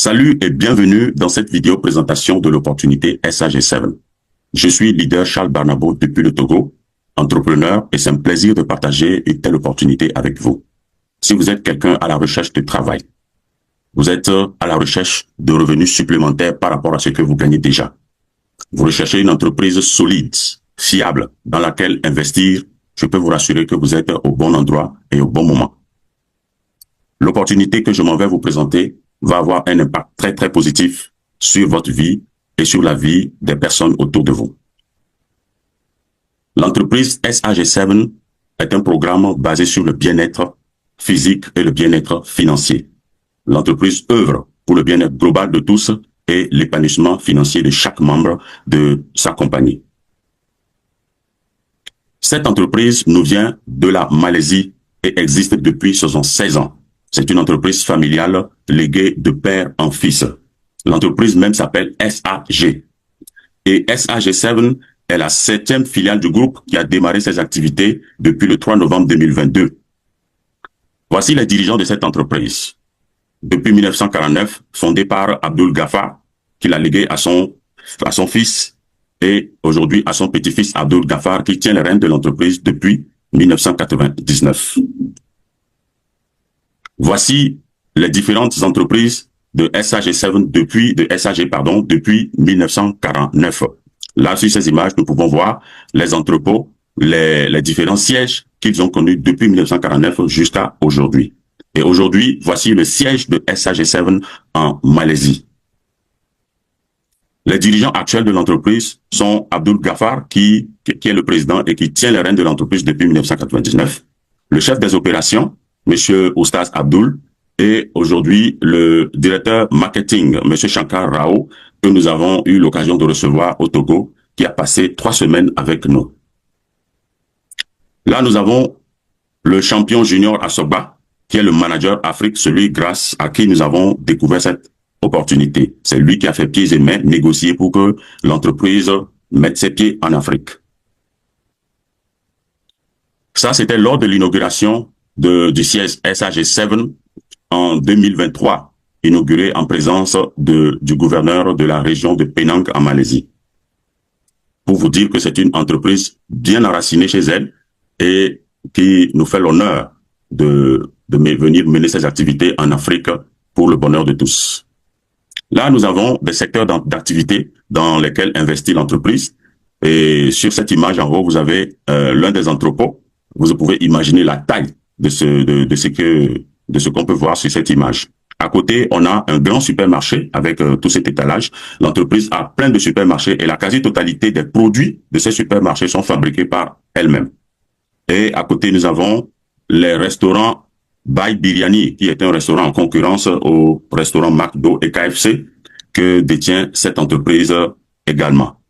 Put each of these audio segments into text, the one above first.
Salut et bienvenue dans cette vidéo présentation de l'opportunité SAG7. Je suis leader Charles Barnabo depuis le Togo, entrepreneur, et c'est un plaisir de partager une telle opportunité avec vous. Si vous êtes quelqu'un à la recherche de travail, vous êtes à la recherche de revenus supplémentaires par rapport à ce que vous gagnez déjà. Vous recherchez une entreprise solide, fiable, dans laquelle investir, je peux vous rassurer que vous êtes au bon endroit et au bon moment. L'opportunité que je m'en vais vous présenter va avoir un impact très positif sur votre vie et sur la vie des personnes autour de vous. L'entreprise SAG7 est un programme basé sur le bien-être physique et le bien-être financier. L'entreprise œuvre pour le bien-être global de tous et l'épanouissement financier de chaque membre de sa compagnie. Cette entreprise nous vient de la Malaisie et existe depuis 76 ans. C'est une entreprise familiale léguée de père en fils. L'entreprise même s'appelle SAG. Et SAG7 est la 7e filiale du groupe qui a démarré ses activités depuis le 3 novembre 2022. Voici les dirigeants de cette entreprise. Depuis 1949, fondée par Abdul Ghaffar, qui l'a légué à son fils et aujourd'hui à son petit-fils Abdul Ghaffar, qui tient les rênes de l'entreprise depuis 1999. Voici les différentes entreprises de SAG7 depuis 1949. Là, sur ces images, nous pouvons voir les entrepôts, les différents sièges qu'ils ont connus depuis 1949 jusqu'à aujourd'hui. Et aujourd'hui, voici le siège de SAG7 en Malaisie. Les dirigeants actuels de l'entreprise sont Abdul Ghaffar, qui est le président et qui tient les rênes de l'entreprise depuis 1999. Le chef des opérations, Monsieur Oustaz Abdul, et aujourd'hui le directeur marketing, Monsieur Shankar Rao, que nous avons eu l'occasion de recevoir au Togo, qui a passé 3 semaines avec nous. Là, nous avons le champion junior Asoba, qui est le manager Afrique, celui grâce à qui nous avons découvert cette opportunité. C'est lui qui a fait pieds et mains, négocié pour que l'entreprise mette ses pieds en Afrique. Ça, c'était lors de l'inauguration du siège SAG7 en 2023, inauguré en présence du gouverneur de la région de Penang en Malaisie. Pour vous dire que c'est une entreprise bien enracinée chez elle et qui nous fait l'honneur de venir mener ses activités en Afrique pour le bonheur de tous. Là, nous avons des secteurs d'activité dans lesquels investit l'entreprise. Et sur cette image en haut, vous avez l'un des entrepôts. Vous pouvez imaginer la taille de ce qu'on peut voir sur cette image. À côté, on a un grand supermarché avec tout cet étalage. L'entreprise a plein de supermarchés et la quasi-totalité des produits de ces supermarchés sont fabriqués par elle-même. Et à côté, nous avons les restaurants Bai Biryani, qui est un restaurant en concurrence au restaurant McDo et KFC que détient cette entreprise également.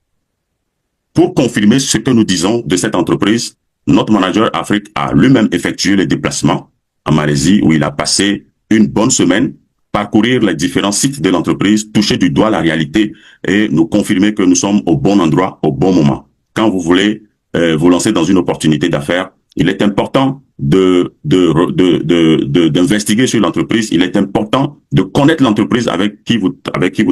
Pour confirmer ce que nous disons de cette entreprise, notre manager Afrique a lui-même effectué les déplacements en Malaisie où il a passé une bonne semaine, parcourir les différents sites de l'entreprise, toucher du doigt la réalité et nous confirmer que nous sommes au bon endroit, au bon moment. Quand vous voulez vous lancer dans une opportunité d'affaires, il est important d'investiguer sur l'entreprise. Il est important de connaître l'entreprise avec qui vous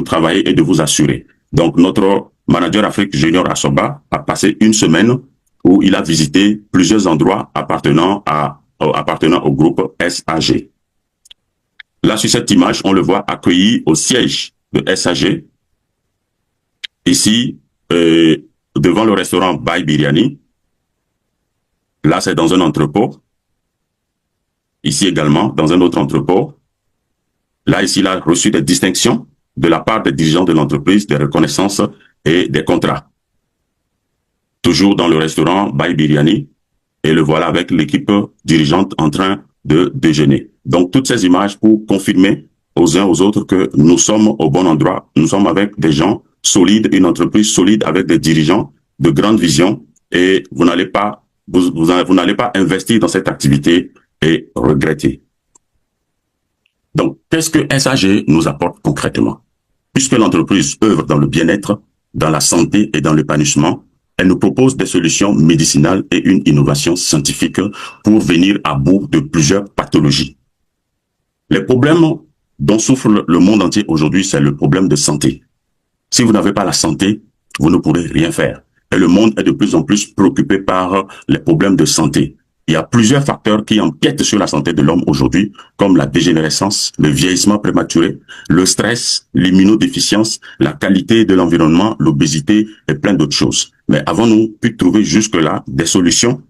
travaillez et de vous assurer. Donc, notre manager Afrique Junior Asoba a passé une semaine où il a visité plusieurs endroits appartenant au groupe SAG. Là, sur cette image, on le voit accueilli au siège de SAG. Ici, devant le restaurant Bai Biryani. Là, c'est dans un entrepôt. Ici également, dans un autre entrepôt. Là, ici, il a reçu des distinctions de la part des dirigeants de l'entreprise, des reconnaissances et des contrats. Toujours dans le restaurant Bai Biryani. Et le voilà avec l'équipe dirigeante en train de déjeuner. Donc, toutes ces images pour confirmer aux uns aux autres que nous sommes au bon endroit. Nous sommes avec des gens solides, une entreprise solide avec des dirigeants de grande vision et vous n'allez pas investir dans cette activité et regretter. Donc, qu'est-ce que SAG nous apporte concrètement? Puisque l'entreprise œuvre dans le bien-être, dans la santé et dans l'épanouissement, elle nous propose des solutions médicinales et une innovation scientifique pour venir à bout de plusieurs pathologies. Les problèmes dont souffre le monde entier aujourd'hui, c'est le problème de santé. Si vous n'avez pas la santé, vous ne pourrez rien faire. Et le monde est de plus en plus préoccupé par les problèmes de santé. Il y a plusieurs facteurs qui empiètent sur la santé de l'homme aujourd'hui, comme la dégénérescence, le vieillissement prématuré, le stress, l'immunodéficience, la qualité de l'environnement, l'obésité et plein d'autres choses. Mais avons-nous pu trouver jusque-là des solutions?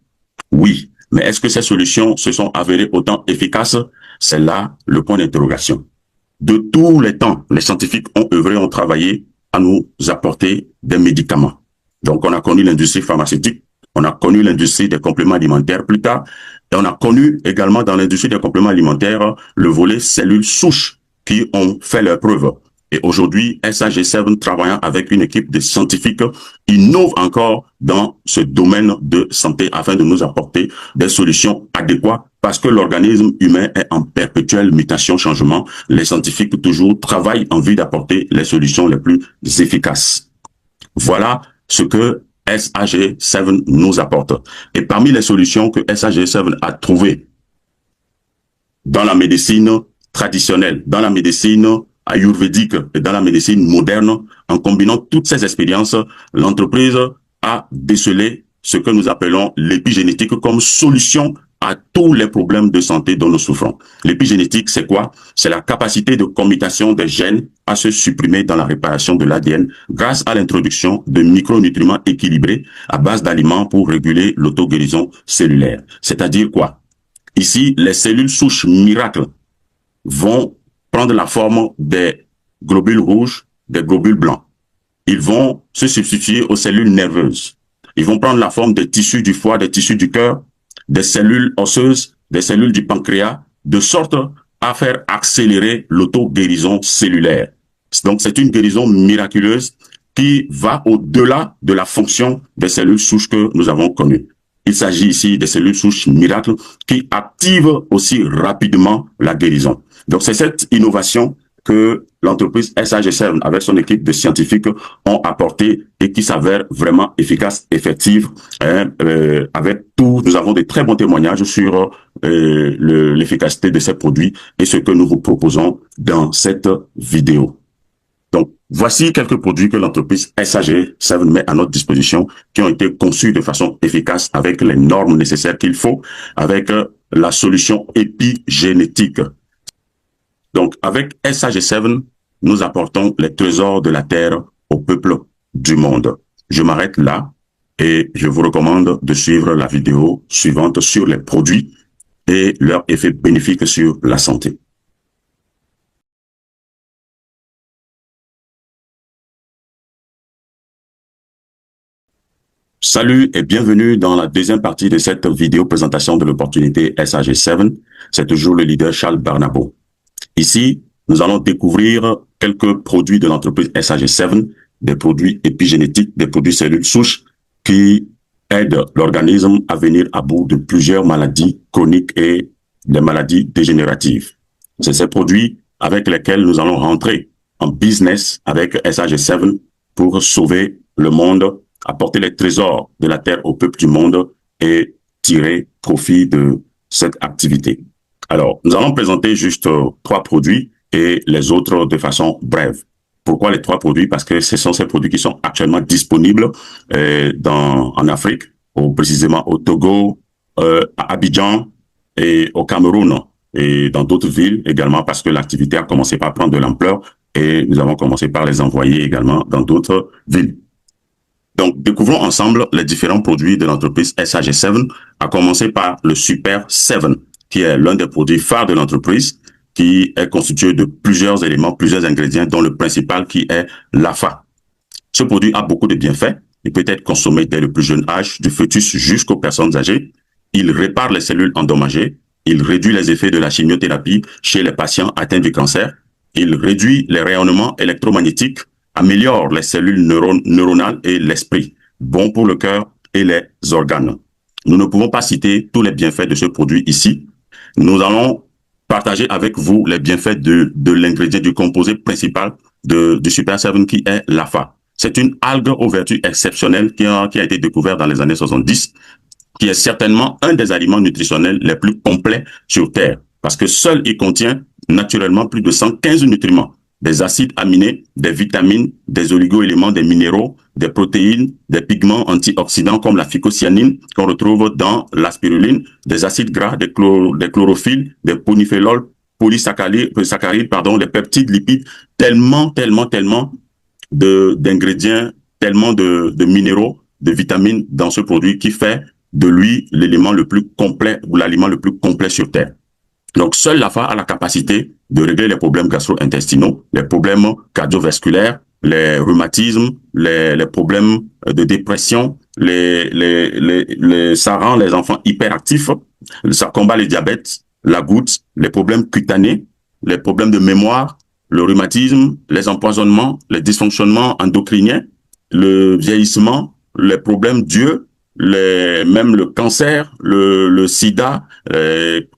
Oui. Mais est-ce que ces solutions se sont avérées autant efficaces? C'est là le point d'interrogation. De tous les temps, les scientifiques ont œuvré, ont travaillé à nous apporter des médicaments. Donc, on a connu l'industrie pharmaceutique, on a connu l'industrie des compléments alimentaires plus tard, et on a connu également dans l'industrie des compléments alimentaires le volet cellules souches qui ont fait leurs preuves. Et aujourd'hui, SAG7, travaillant avec une équipe de scientifiques, innove encore dans ce domaine de santé afin de nous apporter des solutions adéquates parce que l'organisme humain est en perpétuelle mutation, changement. Les scientifiques toujours travaillent en vue d'apporter les solutions les plus efficaces. Voilà ce que SAG7 nous apporte. Et parmi les solutions que SAG7 a trouvées dans la médecine traditionnelle, dans la médecine ayurvédique et dans la médecine moderne, en combinant toutes ces expériences, l'entreprise a décelé ce que nous appelons l'épigénétique comme solution à tous les problèmes de santé dont nous souffrons. L'épigénétique, c'est quoi? C'est la capacité de commutation des gènes à se supprimer dans la réparation de l'ADN grâce à l'introduction de micronutriments équilibrés à base d'aliments pour réguler l'auto-guérison cellulaire. C'est-à-dire quoi? Ici, les cellules souches miracles vont prendre la forme des globules rouges, des globules blancs. Ils vont se substituer aux cellules nerveuses. Ils vont prendre la forme des tissus du foie, des tissus du cœur, des cellules osseuses, des cellules du pancréas, de sorte à faire accélérer l'auto-guérison cellulaire. Donc, c'est une guérison miraculeuse qui va au-delà de la fonction des cellules souches que nous avons connues. Il s'agit ici des cellules souches miracles qui activent aussi rapidement la guérison. Donc, c'est cette innovation que l'entreprise SAG7 avec son équipe de scientifiques ont apporté et qui s'avère vraiment efficace, effective. Avec tout, nous avons de très bons témoignages sur l'efficacité de ces produits et ce que nous vous proposons dans cette vidéo. Donc, voici quelques produits que l'entreprise SAG7 met à notre disposition, qui ont été conçus de façon efficace avec les normes nécessaires qu'il faut, avec la solution épigénétique. Donc, avec SAG7, nous apportons les trésors de la terre au peuple du monde. Je m'arrête là et je vous recommande de suivre la vidéo suivante sur les produits et leurs effets bénéfiques sur la santé. Salut et bienvenue dans la deuxième partie de cette vidéo présentation de l'opportunité SAG7. C'est toujours le leader Charles Barnabo. Ici, nous allons découvrir quelques produits de l'entreprise SAG7, des produits épigénétiques, des produits cellules souches qui aident l'organisme à venir à bout de plusieurs maladies chroniques et des maladies dégénératives. C'est ces produits avec lesquels nous allons rentrer en business avec SAG7 pour sauver le monde, apporter les trésors de la terre au peuple du monde et tirer profit de cette activité. Alors, nous allons présenter juste 3 produits et les autres de façon brève. Pourquoi les 3 produits? Parce que ce sont ces produits qui sont actuellement disponibles en Afrique, précisément au Togo, à Abidjan et au Cameroun et dans d'autres villes également parce que l'activité a commencé par prendre de l'ampleur et nous avons commencé par les envoyer également dans d'autres villes. Donc, découvrons ensemble les différents produits de l'entreprise SAG7, à commencer par le Super 7, qui est l'un des produits phares de l'entreprise, qui est constitué de plusieurs éléments, plusieurs ingrédients, dont le principal qui est l'AFA. Ce produit a beaucoup de bienfaits. Il peut être consommé dès le plus jeune âge, du fœtus jusqu'aux personnes âgées. Il répare les cellules endommagées. Il réduit les effets de la chimiothérapie chez les patients atteints du cancer. Il réduit les rayonnements électromagnétiques, améliore les cellules neuronales et l'esprit, bon pour le cœur et les organes. Nous ne pouvons pas citer tous les bienfaits de ce produit ici. Nous allons partager avec vous les bienfaits de l'ingrédient, du composé principal du Super 7 qui est l'AFA. C'est une algue aux vertus exceptionnelles qui a été découverte dans les années 70, qui est certainement un des aliments nutritionnels les plus complets sur Terre, parce que seul il contient naturellement plus de 115 nutriments, des acides aminés, des vitamines, des oligo-éléments, des minéraux, des protéines, des pigments antioxydants comme la phycocyanine qu'on retrouve dans la spiruline, des acides gras, des chlorophylles, des polyphénols, polysaccharides, des peptides, lipides, tellement d'ingrédients, tellement de minéraux, de vitamines dans ce produit qui fait de lui l'élément le plus complet ou l'aliment le plus complet sur Terre. Donc, seule la femme a la capacité de régler les problèmes gastro-intestinaux, les problèmes cardiovasculaires, les rhumatismes, les problèmes de dépression, ça rend les enfants hyperactifs, ça combat le diabète, la goutte, les problèmes cutanés, les problèmes de mémoire, le rhumatisme, les empoisonnements, les dysfonctionnements endocriniens, le vieillissement, les problèmes d'yeux, même le cancer, le sida,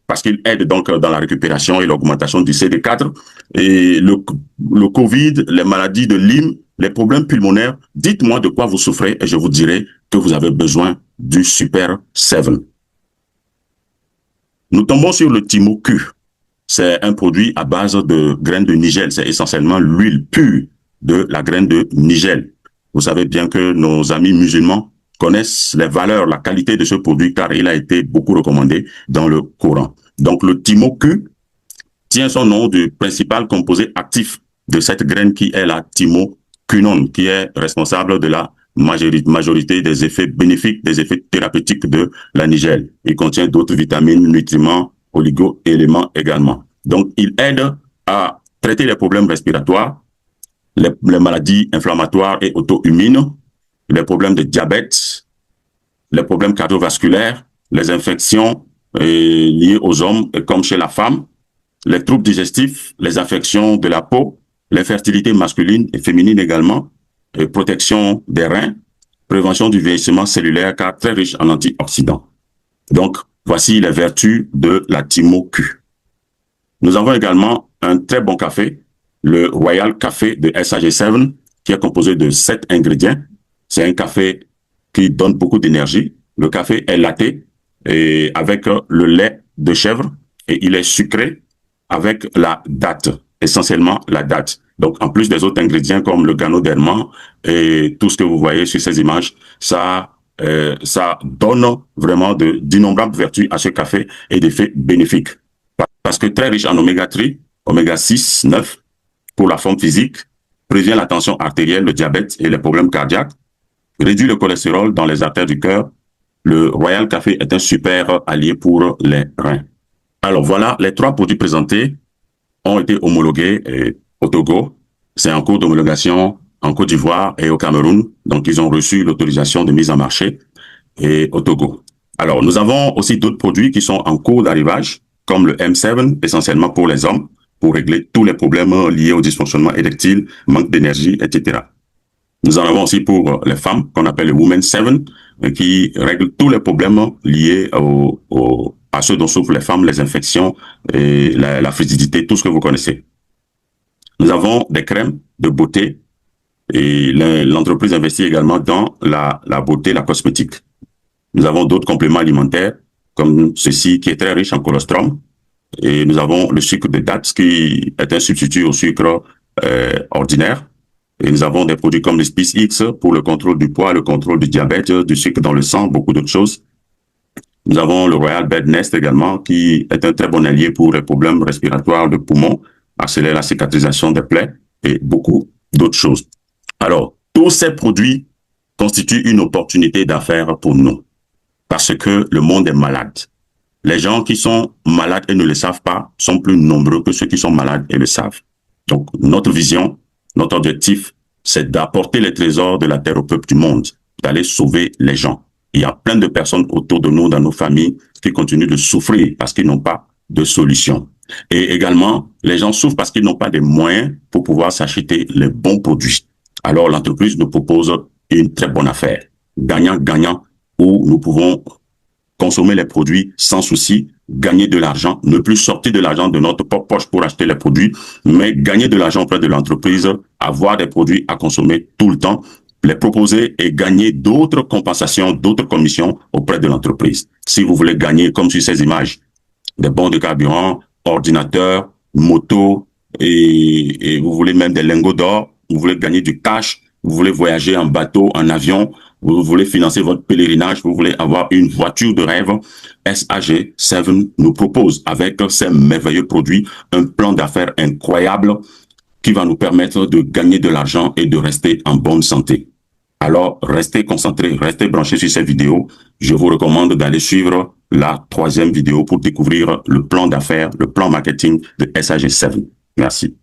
parce qu'il aide donc dans la récupération et l'augmentation du CD4, et le Covid, les maladies de Lyme, les problèmes pulmonaires. Dites-moi de quoi vous souffrez et je vous dirai que vous avez besoin du Super 7. Nous tombons sur le Timo-Q. C'est un produit à base de graines de nigel. C'est essentiellement l'huile pure de la graine de nigel. Vous savez bien que nos amis musulmans connaissent les valeurs, la qualité de ce produit car il a été beaucoup recommandé dans le Coran. Donc le Timo-Q tient son nom du principal composé actif de cette graine qui est la timoquinone, qui est responsable de la majorité des effets bénéfiques, des effets thérapeutiques de la nigel. Il contient d'autres vitamines, nutriments, oligo-éléments également. Donc, il aide à traiter les problèmes respiratoires, les maladies inflammatoires et auto-immunes, les problèmes de diabète, les problèmes cardiovasculaires, les infections liées aux hommes comme chez la femme, les troubles digestifs, les affections de la peau, l'infertilité masculine et féminine également, et protection des reins, prévention du vieillissement cellulaire car très riche en antioxydants. Donc, voici les vertus de la Timo-Q. Nous avons également un très bon café, le Royal Café de SAG7, qui est composé de 7 ingrédients. C'est un café qui donne beaucoup d'énergie. Le café est latte et avec le lait de chèvre et il est sucré avec la date, essentiellement la date. Donc, en plus des autres ingrédients comme le ganoderma et tout ce que vous voyez sur ces images, ça donne vraiment d'innombrables vertus à ce café et d'effets bénéfiques. Parce que très riche en oméga 3, oméga 6, 9, pour la forme physique, prévient la tension artérielle, le diabète et les problèmes cardiaques, réduit le cholestérol dans les artères du cœur. Le Royal Café est un super allié pour les reins. Alors voilà, les 3 produits présentés ont été homologués au Togo. C'est en cours d'homologation en Côte d'Ivoire et au Cameroun. Donc, ils ont reçu l'autorisation de mise en marché et au Togo. Alors, nous avons aussi d'autres produits qui sont en cours d'arrivage, comme le M7, essentiellement pour les hommes, pour régler tous les problèmes liés au dysfonctionnement érectile, manque d'énergie, etc. Nous en avons aussi pour les femmes, qu'on appelle le Women 7, qui règle tous les problèmes liés à ceux dont souffrent les femmes, les infections, et la frigidité, tout ce que vous connaissez. Nous avons des crèmes de beauté et l'entreprise investit également dans la beauté, la cosmétique. Nous avons d'autres compléments alimentaires comme ceci qui est très riche en colostrum et nous avons le sucre de dattes qui est un substitut au sucre ordinaire. Et nous avons des produits comme le Spice X pour le contrôle du poids, le contrôle du diabète, du sucre dans le sang, beaucoup d'autres choses. Nous avons le Royal Bed Nest également, qui est un très bon allié pour les problèmes respiratoires de poumons, accélère la cicatrisation des plaies et beaucoup d'autres choses. Alors, tous ces produits constituent une opportunité d'affaires pour nous parce que le monde est malade. Les gens qui sont malades et ne le savent pas sont plus nombreux que ceux qui sont malades et le savent. Donc, notre vision, notre objectif, c'est d'apporter les trésors de la terre au peuple du monde, d'aller sauver les gens. Il y a plein de personnes autour de nous, dans nos familles, qui continuent de souffrir parce qu'ils n'ont pas de solution. Et également, les gens souffrent parce qu'ils n'ont pas de moyens pour pouvoir s'acheter les bons produits. Alors, l'entreprise nous propose une très bonne affaire, gagnant-gagnant, où nous pouvons consommer les produits sans souci, gagner de l'argent, ne plus sortir de l'argent de notre poche pour acheter les produits, mais gagner de l'argent auprès de l'entreprise, avoir des produits à consommer tout le temps, les proposer et gagner d'autres compensations, d'autres commissions auprès de l'entreprise. Si vous voulez gagner, comme sur ces images, des bons de carburant, ordinateurs, moto, et vous voulez même des lingots d'or, vous voulez gagner du cash, vous voulez voyager en bateau, en avion, vous voulez financer votre pèlerinage, vous voulez avoir une voiture de rêve, SAG7 nous propose avec ces merveilleux produits un plan d'affaires incroyable qui va nous permettre de gagner de l'argent et de rester en bonne santé. Alors, restez concentrés, restez branchés sur ces vidéos. Je vous recommande d'aller suivre la 3e vidéo pour découvrir le plan d'affaires, le plan marketing de SAG7. Merci.